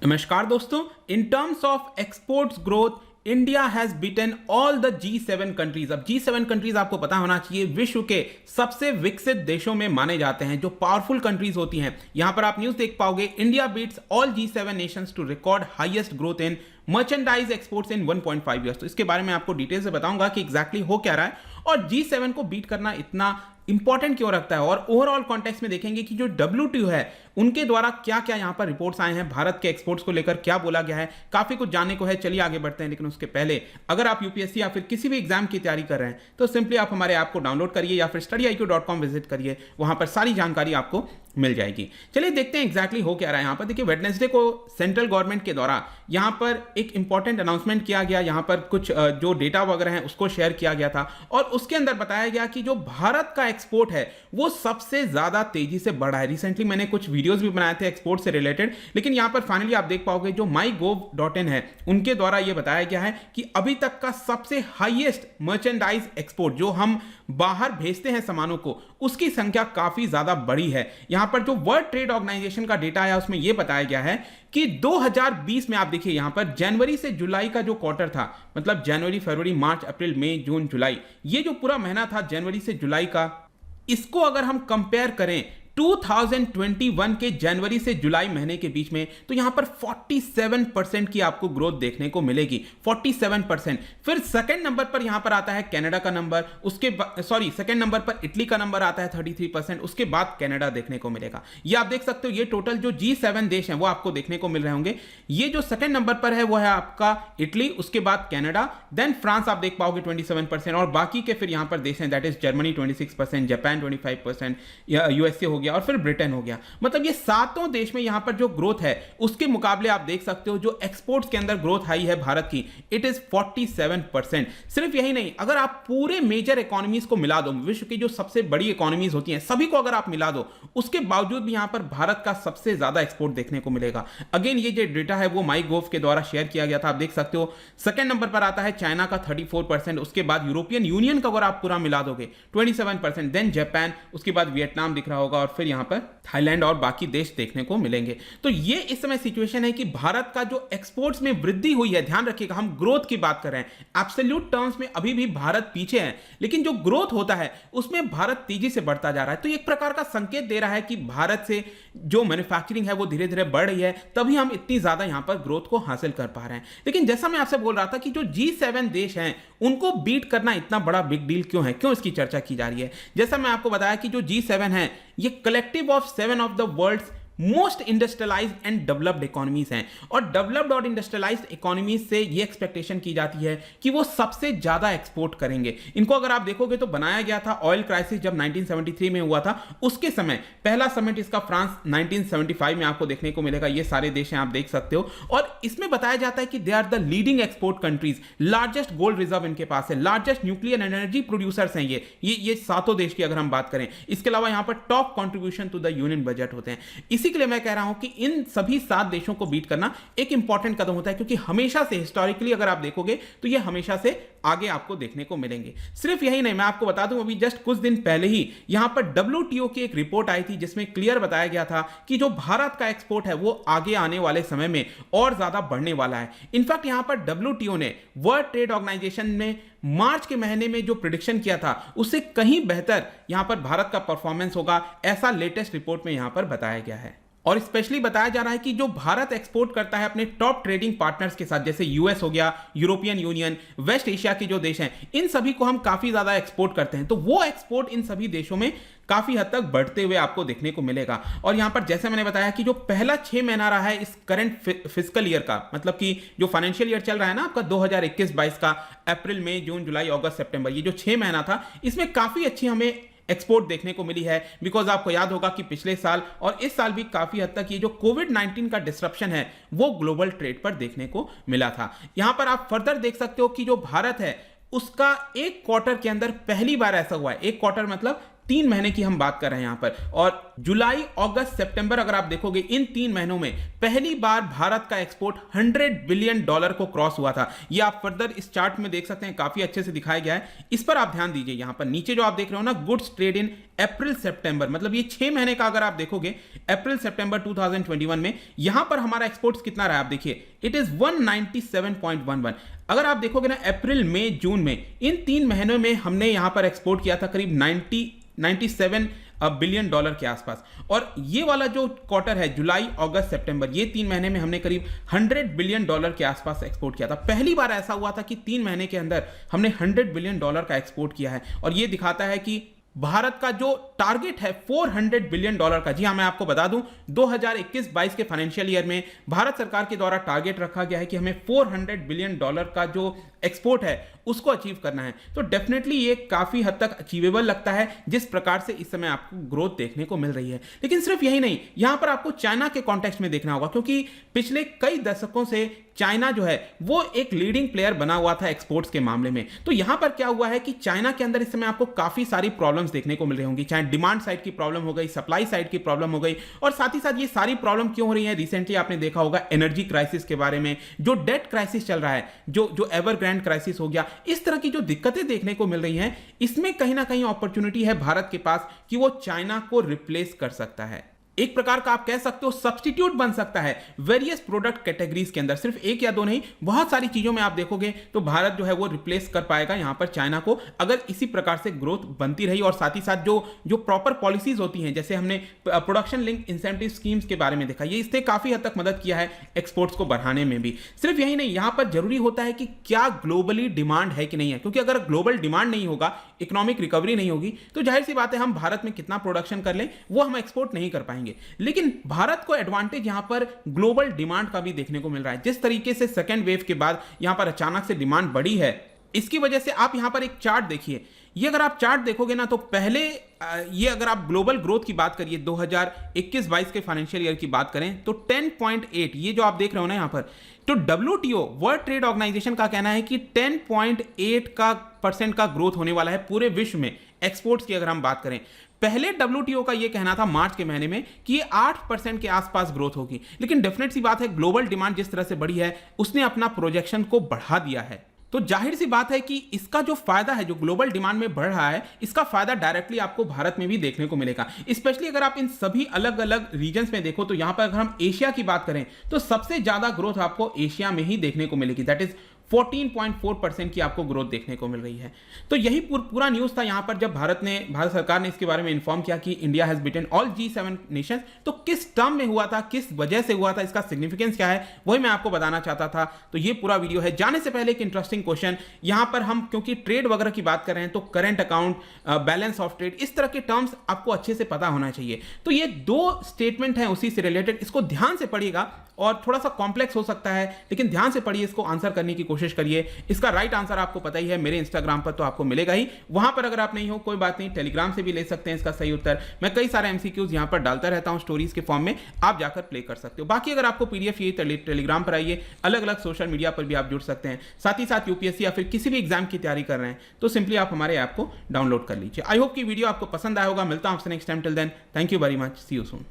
नमस्कार दोस्तों, in terms of exports growth India has beaten all the G7 countries. अब G7 countries आपको पता होना चाहिए विश्व के सबसे विकसित देशों में माने जाते हैं, जो पावरफुल कंट्रीज होती हैं। यहां पर आप न्यूज देख पाओगे, India beats all G7 nations to record highest growth in merchandise exports in 1.5 years. तो इसके बारे में आपको डिटेल से बताऊंगा कि एग्जैक्टली हो क्या रहा है और G7 को बीट करना इतना इंपॉर्टेंट क्यों रखता है, और ओवरऑल कॉन्टेक्स्ट में देखेंगे कि जो WTO है उनके द्वारा क्या क्या यहां पर रिपोर्ट्स आए हैं, भारत के एक्सपोर्ट्स को लेकर क्या बोला गया है। काफी कुछ जानने को है, चलिए आगे बढ़ते हैं। लेकिन उसके पहले अगर आप यूपीएससी या फिर किसी भी एग्जाम की तैयारी कर रहे हैं तो सिंपली आप हमारे ऐप को डाउनलोड करिए या फिर study.iq.com विजिट करिए, वहां पर सारी जानकारी आपको मिल जाएगी। चलिए देखते हैं एग्जैक्टली हो क्या रहा है। यहां पर देखिए, वेडनेसडे को सेंट्रल गवर्नमेंट के द्वारा यहां पर एक इंपॉर्टेंट अनाउंसमेंट किया गया। यहां पर कुछ जो डेटा वगैरह है उसको शेयर किया गया था और उसके अंदर बताया गया कि जो भारत का एक्सपोर्ट है वो सबसे ज्यादा तेजी से बढ़ा है। रिसेंटली मैंने कुछ वीडियोस भी बनाए थे एक्सपोर्ट से रिलेटेड, लेकिन यहां पर फाइनली आप देख पाओगे जो mygov.in है उनके द्वारा यह बताया गया है कि अभी तक का सबसे हाईएस्ट मर्चेंडाइज एक्सपोर्ट, जो हम बाहर भेजते हैं सामानों को, उसकी संख्या काफी ज्यादा बड़ी है। यहां पर जो वर्ल्ड ट्रेड ऑर्गेनाइजेशन का डेटा है उसमें यह बताया गया है कि 2020 में आप देखिए यहां पर जनवरी से जुलाई का जो क्वार्टर था, मतलब जनवरी, फरवरी, मार्च, अप्रैल, मई, जून, जुलाई, ये जो पूरा महीना था जनवरी से जुलाई का, इसको अगर हम कंपेयर करें 2021 के जनवरी से जुलाई महीने के बीच में, तो यहां पर 47% की आपको ग्रोथ देखने को मिलेगी। 47%। फिर सेकंड नंबर पर यहां पर आता है कनाडा का नंबर, उसके सेकंड नंबर पर इटली का नंबर आता है 33%, उसके बाद कनाडा देखने को मिलेगा। ये आप देख सकते हो, ये टोटल जो G7 देश हैं वो आपको देखने को मिल रहे होंगे। ये जो सेकंड नंबर पर है वो है आपका इटली, उसके बाद कनाडा, देन फ्रांस आप देख पाओगे 27%, और बाकी के फिर यहां पर देश हैं, that is Germany 26%, Japan 25%, USA हो गया और फिर ब्रिटेन हो गया। मतलब ये सातों देश में यहां पर जो ग्रोथ है उसके मुकाबले आप देख सकते हो जो एक्सपोर्ट्स के अंदर ग्रोथ आई है भारत की, इट इज 47%। सिर्फ यही नहीं, अगर आप पूरे मेजर इकोनॉमीज को मिला दो, विश्व की जो सबसे बड़ी इकोनॉमीज होती हैं सभी को अगर आप मिला दो, उसके बावजूद भी यहां पर भारत का सबसे ज्यादा एक्सपोर्ट देखने को मिलेगा। अगेन ये जो डेटा है वो माईगोव के द्वारा शेयर किया गया था, आप देख सकते हो। सेकंड नंबर पर आता है चाइना का 34%, उसके बाद यूरोपियन यूनियन का अगर आप पूरा मिला दोगे 27%, देन जापान, उसके बाद वियतनाम दिख रहा होगा और फिर यहां पर थाईलैंड और बाकी देश देखने को मिलेंगे। तो ये इस समय सिचुएशन है कि भारत का जो एक्सपोर्ट्स में वृद्धि हुई है, ध्यान रखिएगा हम ग्रोथ की बात कर रहे हैं, एब्सोल्यूट टर्म्स में अभी भी भारत पीछे है, लेकिन जो ग्रोथ होता है उसमें भारत तेजी से बढ़ता जा रहा है। तो एक प्रकार का संकेत दे रहा है कि भारत से जो मैन्युफैक्चरिंग है वो धीरे धीरे बढ़ रही है, तभी हम इतनी ज्यादा यहां पर ग्रोथ को हासिल कर पा रहे हैं। लेकिन जैसा मैं आपसे बोल रहा था कि जो G7 देश हैं उनको बीट करना इतना बड़ा बिग डील क्यों है, क्यों इसकी चर्चा की जा रही है। जैसा मैं आपको बताया कि जो G7 है ये collective of 7 of the world's most industrialised and developed economies हैं, और डेवलप्ड और इंडस्ट्रियलाइज्ड इकोनॉमीज से ये एक्सपेक्टेशन की जाती है कि वो सबसे ज्यादा एक्सपोर्ट करेंगे। इनको अगर आप देखोगे तो बनाया गया था ऑयल क्राइसिस जब 1973 में हुआ था, उसके समय पहला समिट इसका फ्रांस 1975 में आपको देखने को मिलेगा। ये सारे देश हैं, आप देख सकते हो, और इसमें बताया जाता है कि they are the leading export countries, largest gold reserve इनके पास है, लार्जेस्ट न्यूक्लियर एनर्जी प्रोड्यूसर्स हैं ये सातों देश की अगर हम बात करें। इसके अलावा यहां पर top contribution to the union budget होते हैं। इसी के लिए मैं कह रहा हूं कि इन सभी 7 देशों को बीट करना एक इंपॉर्टेंट कदम होता है, क्योंकि हमेशा से हिस्टोरिकली अगर आप देखोगे तो ये हमेशा से आगे आपको देखने को मिलेंगे। सिर्फ यही नहीं, मैं आपको बता दूं, अभी जस्ट कुछ दिन पहले ही यहां पर WTO की एक रिपोर्ट आई थी जिसमें क्लियर बताया गया था कि जो भारत का एक्सपोर्ट है वो आगे आने वाले समय में और ज्यादा बढ़ने वाला है। इनफैक्ट यहां पर WTO ने वर्ल्ड ट्रेड ऑर्गेनाइजेशन में मार्च के महीने में जो प्रेडिक्शन किया था उससे कहीं बेहतर यहां पर भारत का परफॉर्मेंस होगा, ऐसा लेटेस्ट रिपोर्ट में यहां पर बताया गया है। और स्पेशली बताया जा रहा है कि जो भारत एक्सपोर्ट करता है अपने टॉप ट्रेडिंग पार्टनर्स के साथ, जैसे यूएस हो गया, यूरोपियन यूनियन, वेस्ट एशिया के जो देश हैं, इन सभी को हम काफी ज्यादा एक्सपोर्ट करते हैं, तो वो एक्सपोर्ट इन सभी देशों में काफी हद तक बढ़ते हुए आपको देखने को मिलेगा। और यहां पर जैसे मैंने बताया कि जो पहला 6 महीना रहा है इस करंट फिस्कल ईयर का, मतलब कि जो फाइनेंशियल ईयर चल रहा है ना आपका 2021-22 का, अप्रैल, मई, जून, जुलाई, अगस्त, सितंबर, ये जो 6 महीना था, इसमें काफी अच्छी हमें एक्सपोर्ट देखने को मिली है। बिकॉज आपको याद होगा कि पिछले साल और इस साल भी काफी हद तक ये जो कोविड-19 का डिस्रप्शन है वो ग्लोबल ट्रेड पर देखने को मिला था। यहां पर आप फर्दर देख सकते हो कि जो भारत है उसका एक क्वार्टर के अंदर पहली बार ऐसा हुआ है, एक क्वार्टर मतलब 3 महीने की हम बात कर रहे हैं यहां पर, और जुलाई, अगस्त, सितंबर अगर आप देखोगे इन 3 महीनों में पहली बार भारत का एक्सपोर्ट $100 बिलियन को क्रॉस हुआ था। ये आप फर्दर इस चार्ट में देख सकते हैं, काफी अच्छे से दिखाया गया है। इस पर आप ध्यान दीजिए, यहां पर नीचे जो आप देख रहे हो ना, गुड्स ट्रेड इन अप्रैल सितंबर, मतलब ये 6 महीने का अगर आप देखोगे अप्रैल सितंबर 2021 में यहां पर हमारा एक्सपोर्ट्स कितना रहा, आप देखिए इट इज 197.11। अगर आप देखोगे ना अप्रैल, मई, जून में इन 3 महीनों में हमने यहां पर एक्सपोर्ट किया था करीब 97 बिलियन डॉलर के आसपास। और ये वाला जो क्वार्टर है जुलाई, अगस्त, सितंबर, ये 3 महीने में हमने करीब $100 बिलियन के आसपास एक्सपोर्ट किया था। पहली बार ऐसा हुआ था कि 3 महीने के अंदर हमने $100 बिलियन का एक्सपोर्ट किया है। और ये दिखाता है कि भारत का जो टारगेट है $400 बिलियन का, जी हाँ मैं आपको बता दूं 2021-22 के फाइनेंशियल ईयर में भारत सरकार के द्वारा टारगेट रखा गया है कि हमें $400 बिलियन का जो एक्सपोर्ट है उसको अचीव करना है। तो डेफिनेटली ये काफी हद तक अचीवेबल लगता है जिस प्रकार से इस समय आपको ग्रोथ देखने को मिल रही है। लेकिन सिर्फ यही नहीं, यहां पर आपको चाइना के कॉन्टेक्स्ट में देखना होगा, क्योंकि पिछले कई दशकों से चाइना जो है वो एक लीडिंग प्लेयर बना हुआ था एक्सपोर्ट्स के मामले में। तो यहां पर क्या हुआ है कि चाइना के अंदर इस समय आपको काफी सारी प्रॉब्लम्स देखने को मिल रही होंगी, चाहे डिमांड साइड की प्रॉब्लम हो गई, सप्लाई साइड की प्रॉब्लम हो गई। और साथ ही साथ ये सारी प्रॉब्लम क्यों हो रही है, रिसेंटली आपने देखा होगा एनर्जी क्राइसिस के बारे में, जो डेट क्राइसिस चल रहा है, जो एवरग्रांड क्राइसिस हो गया, इस तरह की जो दिक्कतें देखने को मिल रही हैं, इसमें कहीं ना कहीं अपॉर्चुनिटी है भारत के पास कि वो चाइना को रिप्लेस कर सकता है। एक प्रकार का आप कह सकते हो सब्स्टिट्यूट बन सकता है वेरियस प्रोडक्ट कैटेगरीज के अंदर, सिर्फ एक या दो नहीं, बहुत सारी चीजों में आप देखोगे तो भारत जो है वो रिप्लेस कर पाएगा यहां पर चाइना को, अगर इसी प्रकार से ग्रोथ बनती रही। और साथ ही साथ जो प्रॉपर पॉलिसीज होती हैं, जैसे हमने प्रोडक्शन लिंक इंसेंटिव स्कीम्स के बारे में देखा, ये इसने काफी हद तक मदद किया है एक्सपोर्ट्स को बढ़ाने में भी। सिर्फ यही नहीं, यहां पर जरूरी होता है कि क्या ग्लोबली डिमांड है कि नहीं है, क्योंकि अगर ग्लोबल डिमांड नहीं होगा, इकोनॉमिक रिकवरी नहीं होगी, तो जाहिर सी बात है हम भारत में कितना प्रोडक्शन कर लें वो हम एक्सपोर्ट नहीं कर पाएंगे। लेकिन भारत को एडवांटेज यहां पर ग्लोबल डिमांड का भी देखने को मिल रहा है। जिस तरीके से सेकेंड वेव के बाद यहां पर अचानक से डिमांड बढ़ी है, इसकी वजह से आप यहां पर एक चार्ट देखिए, ये अगर आप चार्ट देखोगे ना तो पहले ये अगर आप ग्लोबल ग्रोथ की बात करिए 2021-22 के फाइनेंशियल ईयर की बात करें तो 10.8, ये जो आप देख रहे हो ना यहां पर, तो WTO वर्ल्ड ट्रेड ऑर्गेनाइजेशन का कहना है कि 10.8% का ग्रोथ होने वाला है पूरे विश्व में एक्सपोर्ट्स की अगर हम बात करें। पहले WTO का यह कहना था मार्च के महीने में कि ये 8% के आसपास ग्रोथ होगी, लेकिन डेफिनेट सी बात है ग्लोबल डिमांड जिस तरह से बढ़ी है उसने अपना प्रोजेक्शन को बढ़ा दिया है। तो जाहिर सी बात है कि इसका जो फायदा है, जो ग्लोबल डिमांड में बढ़ रहा है, इसका फायदा डायरेक्टली आपको भारत में भी देखने को मिलेगा। स्पेशली अगर आप इन सभी अलग अलग रीजन्स में देखो तो यहां पर अगर हम एशिया की बात करें तो सबसे ज्यादा ग्रोथ आपको एशिया में ही देखने को मिलेगी, दैट इज 14.4% की आपको ग्रोथ देखने को मिल रही है। तो यही पूरा न्यूज था यहां पर जब भारत सरकार ने इसके बारे में इन्फॉर्म किया कि India has beaten all G7 Nations. तो किस टर्म में हुआ था, किस वजह से हुआ था, इसका सिग्निफिकेंस क्या है, वही मैं आपको बताना चाहता था। तो ये पूरा वीडियो है। जाने से पहले एक इंटरेस्टिंग क्वेश्चन, यहां पर हम क्योंकि ट्रेड वगैरह की बात कर रहे हैं तो current account, balance of trade, इस तरह के टर्म्स आपको अच्छे से पता होना चाहिए। तो ये 2 स्टेटमेंट हैं उसी से रिलेटेड, इसको ध्यान से पढ़िएगा और थोड़ा सा कॉम्प्लेक्स हो सकता है लेकिन ध्यान से पढ़िए, इसको आंसर करने की कोशिश करिए। इसका राइट आंसर आपको पता ही है, मेरे इंस्टाग्राम पर तो आपको मिलेगा ही, वहां पर अगर आप नहीं हो कोई बात नहीं, टेलीग्राम से भी ले सकते हैं इसका सही उत्तर। मैं कई सारे MCQs यहां पर डालता रहता हूं स्टोरीज के फॉर्म में, आप जाकर प्ले कर सकते हो। बाकी अगर आपको PDF चाहिए टेलीग्राम पर आइए, अलग अलग सोशल मीडिया पर भी आप जुड़ सकते हैं। साथ ही साथ UPSC या फिर किसी भी एग्जाम की तैयारी कर रहे हैं तो सिंपली आप हमारे ऐप को डाउनलोड कर लीजिए। आई होप कि वीडियो आपको पसंद आया होगा। मिलता हूं आपसे next time, till then thank you very much, see you soon.